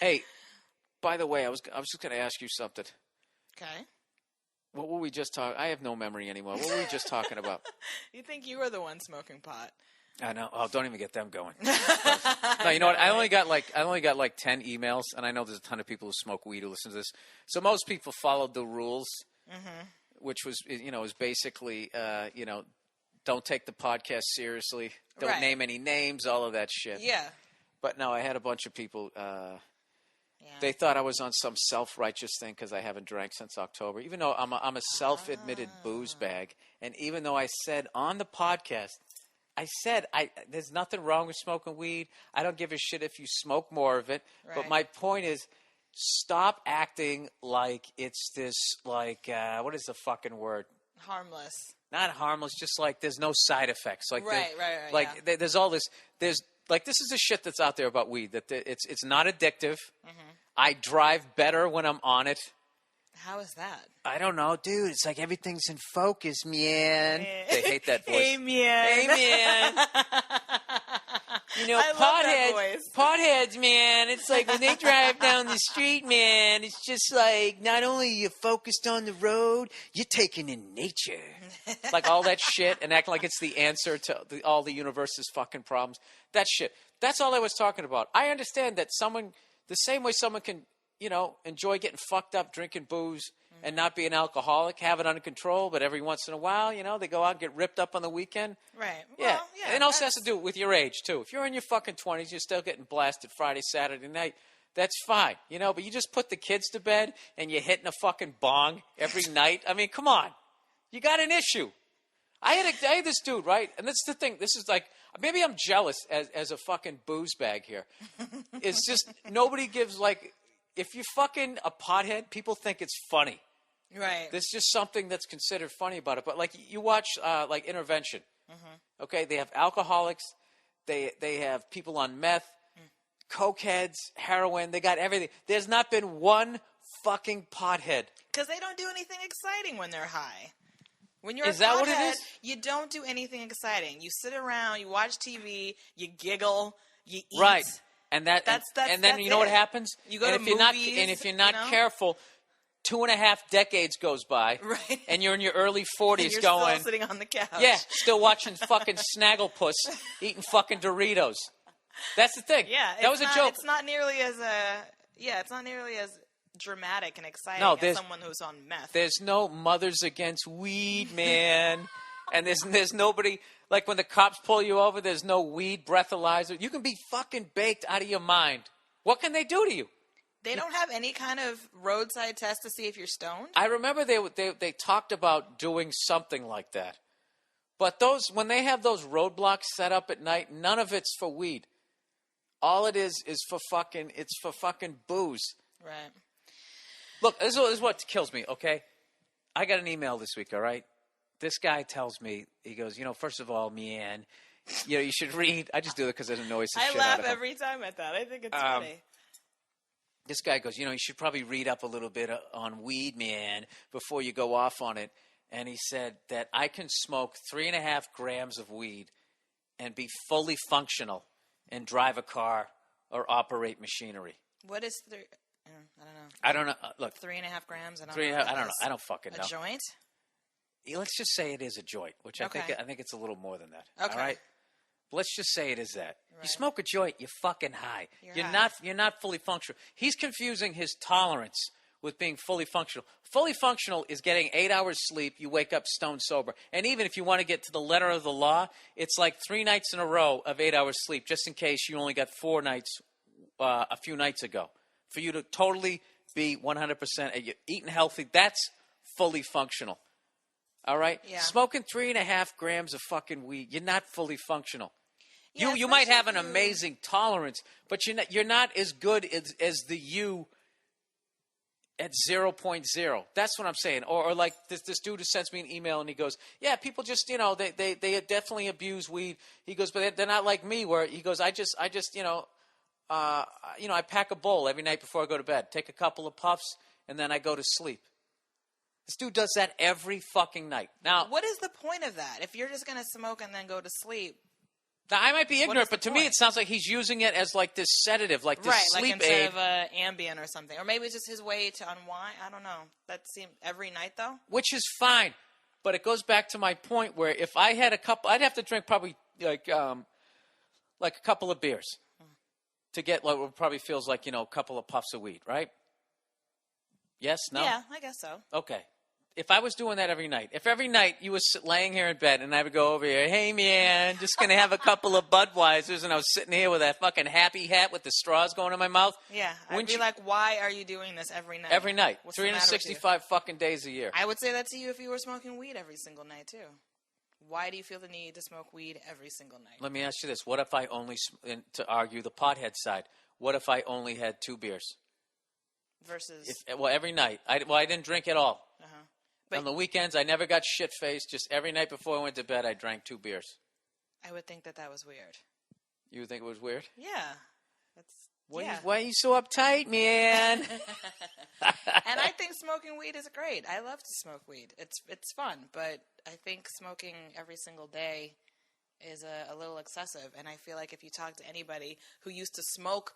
Hey, by the way, I was just going to ask you something. Okay. What were we just talking? I have no memory anymore. What were we just talking about? You think you were the one smoking pot? I know. Oh, don't even get them going. No, you know what? I only got like 10 emails, and I know there's a ton of people who smoke weed who listen to this. So most people followed the rules, which was is basically don't take the podcast seriously, don't name any names, all of that shit. Yeah. But no, I had a bunch of people. They thought I was on some self-righteous thing because I haven't drank since October, even though I'm a self-admitted booze bag. And even though I said on the podcast, there's nothing wrong with smoking weed. I don't give a shit if you smoke more of it. Right. But my point is, stop acting like it's this, like, what is the fucking word? Harmless. Not harmless, just like there's no side effects. Like right. Like there's all this, this is the shit that's out there about weed, that it's not addictive. I drive better when I'm on it. How is that? I don't know, dude. It's like everything's in focus, man. They hate that voice. Hey, man. Hey, man. You know, potheads, man. It's like when they drive down the street, man, it's just like not only are you focused on the road, you're taking in nature. Like all that shit and acting like it's the answer to all the universe's fucking problems. That shit. That's all I was talking about. I understand that the same way someone can, enjoy getting fucked up, drinking booze, and not be an alcoholic, have it under control, but every once in a while, they go out and get ripped up on the weekend. Right. Yeah. Well, yeah. And it also has to do with your age, too. If you're in your fucking 20s, you're still getting blasted Friday, Saturday night, that's fine, but you just put the kids to bed and you're hitting a fucking bong every night. I mean, come on. You got an issue. I had this dude, right? And that's the thing. This is like, maybe I'm jealous as a fucking booze bag here. It's just, nobody gives, like, if you're fucking a pothead, people think it's funny. Right. There's just something that's considered funny about it. But, like, you watch, like, Intervention. Okay? They have alcoholics. They have people on meth, cokeheads, heroin. They got everything. There's not been one fucking pothead. Because they don't do anything exciting when they're high. When you're a pothead, what it is? You don't do anything exciting. You sit around, you watch TV, you giggle, you eat. Right. And then you know what happens? You go to movies. And if you're not careful, 2.5 decades goes by. Right. And you're in your early 40s and you're going. Still sitting on the couch. Yeah, still watching fucking Snagglepuss, eating fucking Doritos. That's the thing. Yeah. That was a joke. It's not nearly as dramatic and exciting as someone who's on meth. There's no Mothers Against Weed, man. And there's nobody, like when the cops pull you over, there's no weed breathalyzer. You can be fucking baked out of your mind. What can they do to you? They don't have any kind of roadside test to see if you're stoned? I remember they talked about doing something like that. But when they have those roadblocks set up at night, none of it's for weed. All it is for fucking booze. Right. Look, this is what kills me, okay? I got an email this week, all right? This guy tells me, he goes, first of all, man, you should read. I just do it because it annoys the shit out of him. I laugh every time at that. I think it's funny. This guy goes, you should probably read up a little bit on weed, man, before you go off on it. And he said that I can smoke 3.5 grams of weed and be fully functional and drive a car or operate machinery. What is I don't know. Look, 3.5 grams. I don't know. I don't fucking know. A joint? Let's just say it is a joint, which I think it's a little more than that. Okay. All right. But let's just say it is that. Right. You smoke a joint, you're fucking high. You're not fully functional. He's confusing his tolerance with being fully functional. Fully functional is getting 8 hours sleep. You wake up stone sober. And even if you want to get to the letter of the law, it's like 3 nights in a row of 8 hours sleep, just in case you only got 4 nights a few nights ago. For you to totally be 100% eating healthy, that's fully functional. All right? Yeah. Smoking 3.5 grams of fucking weed, you're not fully functional. Yeah, you might have an amazing tolerance, but you're not as good as the you at 0.0. That's what I'm saying. Or like this dude who sends me an email and he goes, yeah, people just, they definitely abuse weed. He goes, but they're not like me where he goes, I just I pack a bowl every night before I go to bed, take a couple of puffs, and then I go to sleep. This dude does that every fucking night. Now, what is the point of that? If you're just going to smoke and then go to sleep, Now, I might be ignorant, but to me it sounds like he's using it as like this sedative, like this sleep like aid. instead of Ambien or something. Or maybe it's just his way to unwind. I don't know. That seems every night, though? Which is fine. But it goes back to my point where if I had a couple, I'd have to drink probably like a couple of beers to get like what probably feels like, a couple of puffs of weed, right? Yes? No? Yeah, I guess so. Okay. If I was doing that every night, if every night you was laying here in bed and I would go over here, hey, man, just going to have a couple of Budweisers, and I was sitting here with that fucking happy hat with the straws going in my mouth. Yeah. I'd be like, why are you doing this every night? Every night. 365 fucking days a year. I would say that to you if you were smoking weed every single night, too. Why do you feel the need to smoke weed every single night? Let me ask you this. What if I only, to argue the pothead side, what if I only had 2 beers? Versus? Every night. I didn't drink at all. Uh-huh. On the weekends, I never got shit-faced. Just every night before I went to bed, I drank 2 beers. I would think that was weird. You would think it was weird? Yeah. Why are you so uptight, man? And I think smoking weed is great. I love to smoke weed. It's fun, but I think smoking every single day is a little excessive. And I feel like if you talk to anybody who used to smoke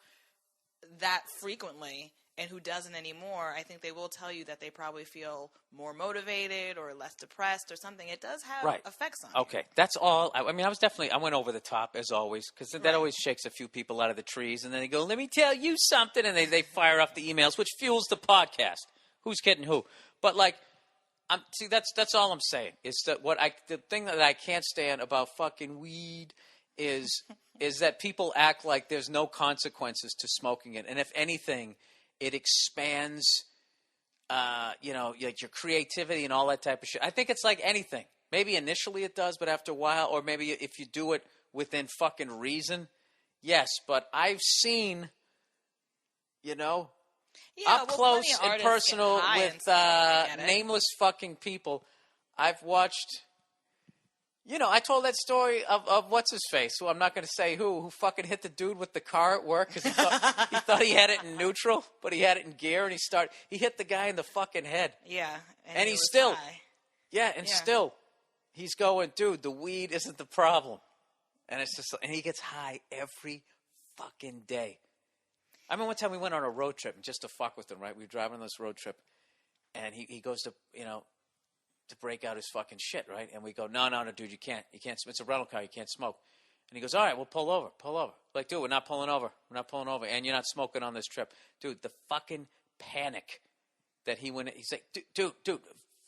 that frequently and who doesn't anymore, I think they will tell you that they probably feel more motivated or less depressed or something. It does have effects on you. Okay, that's all. I went over the top as always, because that always shakes a few people out of the trees, and then they go, let me tell you something, and they fire off the emails, which fuels the podcast. Who's kidding who? But that's all I'm saying, is that the thing that I can't stand about fucking weed is that people act like there's no consequences to smoking it, and if anything, it expands, like your creativity and all that type of shit. I think it's like anything. Maybe initially it does, but after a while, or maybe if you do it within fucking reason, yes. But I've seen, up close and personal with nameless fucking people. I've watched. I told that story of what's-his-face, who I'm not going to say who fucking hit the dude with the car at work because he thought he had it in neutral, but he had it in gear, and he hit the guy in the fucking head. Yeah. And he's still, still, he's going, dude, the weed isn't the problem. And it's just, and he gets high every fucking day. I remember one time we went on a road trip, and just to fuck with him, right? We were driving on this road trip, and he goes to, to break out his fucking shit, right? And we go, no, dude, you can't. It's a rental car. You can't smoke. And he goes, all right, well, pull over. Like, dude, we're not pulling over. And you're not smoking on this trip. Dude, the fucking panic that he went, he's like, dude,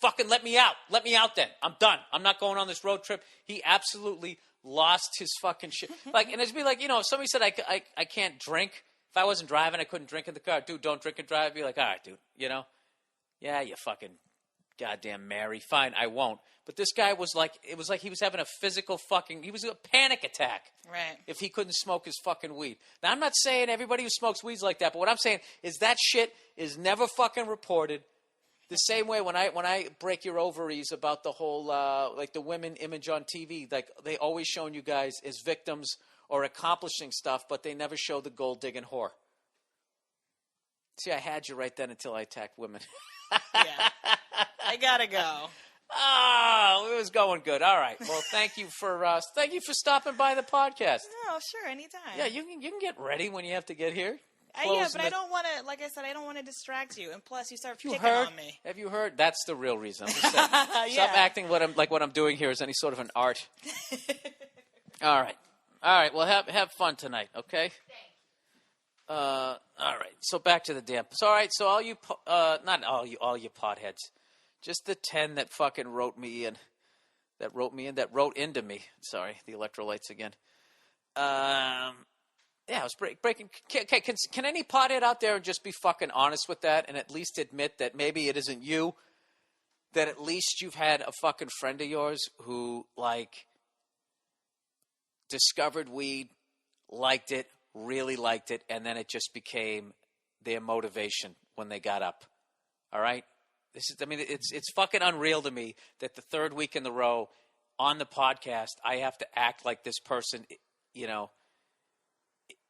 fucking let me out. Let me out then. I'm done. I'm not going on this road trip. He absolutely lost his fucking shit. Like, and it'd be like, if somebody said I can't drink, if I wasn't driving, I couldn't drink in the car. Dude, don't drink and drive. I'd be like, all right, dude, yeah, you fucking goddamn Mary. Fine, I won't. But this guy was like, it was like he was having a physical fucking, he was a panic attack. Right. If he couldn't smoke his fucking weed. Now, I'm not saying everybody who smokes weed's like that, but what I'm saying is that shit is never fucking reported. The same way when I break your ovaries about the whole, like the women image on TV, like they always showing you guys as victims or accomplishing stuff, but they never show the gold-digging whore. See, I had you right then until I attacked women. Yeah. I gotta go. Oh, it was going good. All right. Well, thank you for stopping by the podcast. Oh, sure, anytime. Yeah, you can get ready when you have to get here. Yeah, but I don't want to. Like I said, I don't want to distract you. And plus, you start picking on me. Have you heard? That's the real reason. I'm just saying, stop acting what I'm doing here is any sort of an art. All right. Well, have fun tonight. Okay. Thanks. All right. So back to the damn. So all right. So all you, not all you potheads, just the 10 that fucking wrote into me. Sorry, the electrolytes again. Yeah, I was breaking. Can any pothead out there just be fucking honest with that and at least admit that maybe it isn't you? That at least you've had a fucking friend of yours who, like, discovered weed, liked it, really liked it, and then it just became their motivation when they got up. All right? It's fucking unreal to me that the third week in a row on the podcast, I have to act like this person,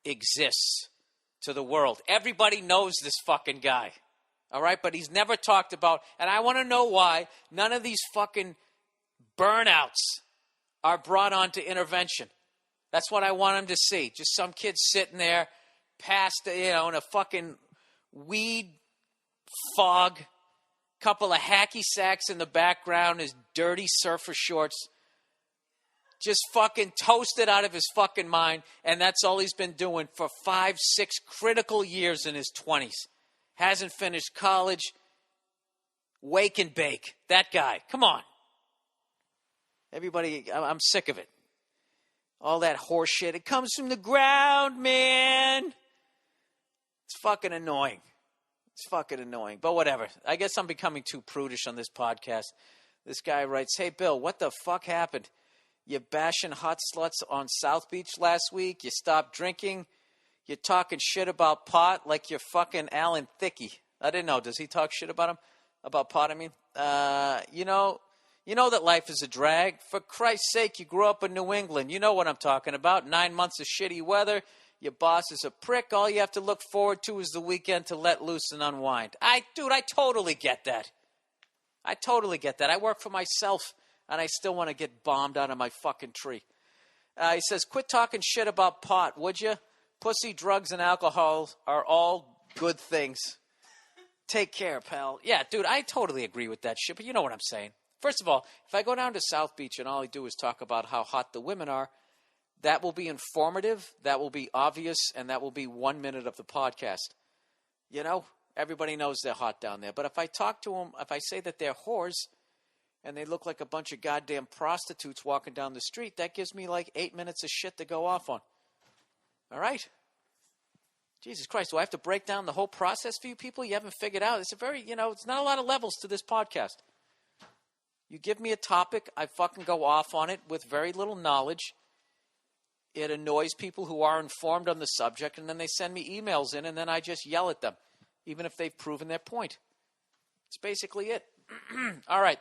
exists to the world. Everybody knows this fucking guy. All right? But he's never talked about, and I want to know why none of these fucking burnouts are brought on to intervention. That's what I want them to see. Just some kid sitting there past, in a fucking weed fog, couple of hacky sacks in the background, his dirty surfer shorts, just fucking toasted out of his fucking mind, and that's all he's been doing for 5, 6 critical years in his 20s. Hasn't finished college. Wake and bake. That guy. Come on. Everybody, I'm sick of it. All that horse shit. It comes from the ground, man. It's fucking annoying. It's fucking annoying. But whatever. I guess I'm becoming too prudish on this podcast. This guy writes, hey, Bill, what the fuck happened? You bashing hot sluts on South Beach last week? You stopped drinking? You're talking shit about pot like you're fucking Alan Thicke. I didn't know. Does he talk shit about him? About pot, I mean? You know that life is a drag. For Christ's sake, you grew up in New England. You know what I'm talking about. 9 months of shitty weather. Your boss is a prick. All you have to look forward to is the weekend to let loose and unwind. I totally get that. I totally get that. I work for myself, and I still want to get bombed out of my fucking tree. He says, quit talking shit about pot, would you? Pussy, drugs, and alcohol are all good things. Take care, pal. Yeah, dude, I totally agree with that shit, but you know what I'm saying. First of all, if I go down to South Beach and all I do is talk about how hot the women are, that will be informative, that will be obvious, and that will be 1 minute of the podcast. You know, everybody knows they're hot down there. But if I talk to them, if I say that they're whores and they look like a bunch of goddamn prostitutes walking down the street, that gives me like 8 minutes of shit to go off on. All right? Jesus Christ, do I have to break down the whole process for you people? You haven't figured out. It's it's not a lot of levels to this podcast. You give me a topic, I fucking go off on it with very little knowledge. It annoys people who are informed on the subject, and then they send me emails in, and then I just yell at them, even if they've proven their point. That's basically it. All right.